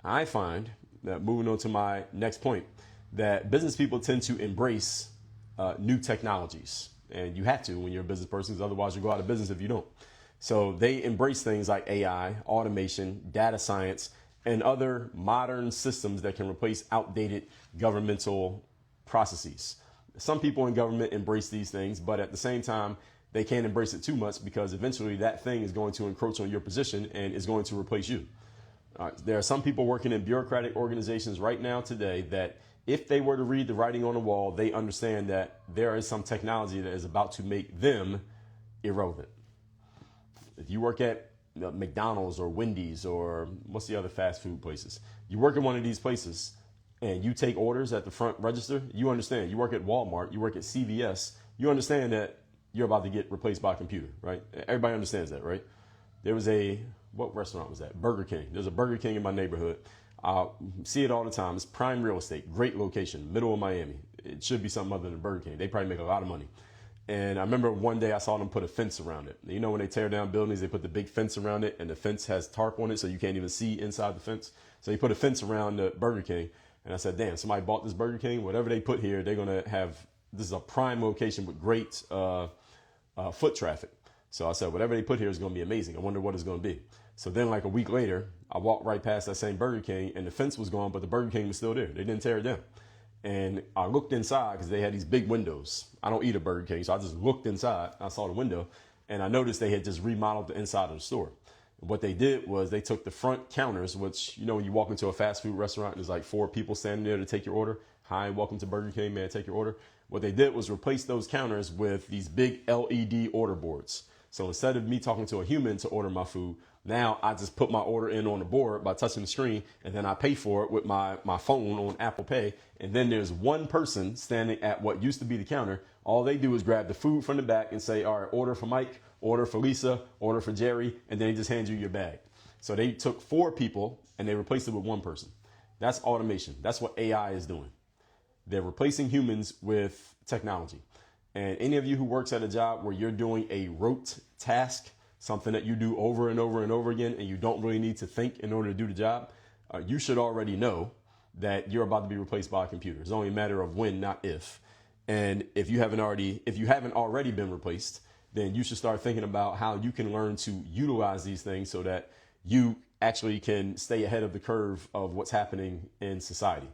I find that, moving on to my next point, that business people tend to embrace new technologies. And you have to when you're a business person, because otherwise you go out of business if you don't. So they embrace things like AI, automation, data science, and other modern systems that can replace outdated governmental processes. Some people in government embrace these things, but at the same time, they can't embrace it too much because eventually that thing is going to encroach on your position and is going to replace you. There are some people working in bureaucratic organizations right now today that if they were to read the writing on the wall, they understand that there is some technology that is about to make them irrelevant. If you work at McDonald's or Wendy's or what's the other fast food places, you work in one of these places and you take orders at the front register, you understand. You work at Walmart, you work at CVS, you understand that you're about to get replaced by a computer, right? Everybody understands that, right? There was what restaurant was that? Burger King. There's a Burger King in my neighborhood. I see it all the time. It's prime real estate, great location, middle of Miami. It should be something other than Burger King. They probably make a lot of money. And I remember one day I saw them put a fence around it. You know, when they tear down buildings, they put the big fence around it and the fence has tarp on it so you can't even see inside the fence. So you put a fence around the Burger King. And I said, damn, somebody bought this Burger King. Whatever they put here, they're going to have, this is a prime location with great foot traffic. So I said, whatever they put here is going to be amazing. I wonder what it's going to be. So then like a week later, I walked right past that same Burger King and the fence was gone, but the Burger King was still there. They didn't tear it down. And I looked inside because they had these big windows. I don't eat a Burger King, so I just looked inside. I saw the window and I noticed they had just remodeled the inside of the store. What they did was they took the front counters, which, you know, when you walk into a fast food restaurant, there's like 4 people standing there to take your order. Hi, welcome to Burger King. May I take your order? What they did was replace those counters with these big LED order boards. So instead of me talking to a human to order my food, now I just put my order in on the board by touching the screen, and then I pay for it with my phone on Apple Pay. And then there's one person standing at what used to be the counter. All they do is grab the food from the back and say, all right, order for Mike, order for Lisa, order for Jerry, and then he just hands you your bag. So they took 4 people and they replaced it with 1 person. That's automation. That's what AI is doing. They're replacing humans with technology. And any of you who works at a job where you're doing a rote task, something that you do over and over and over again, and you don't really need to think in order to do the job, you should already know that you're about to be replaced by a computer. It's only a matter of when, not if. And if you haven't already been replaced, then you should start thinking about how you can learn to utilize these things so that you actually can stay ahead of the curve of what's happening in society.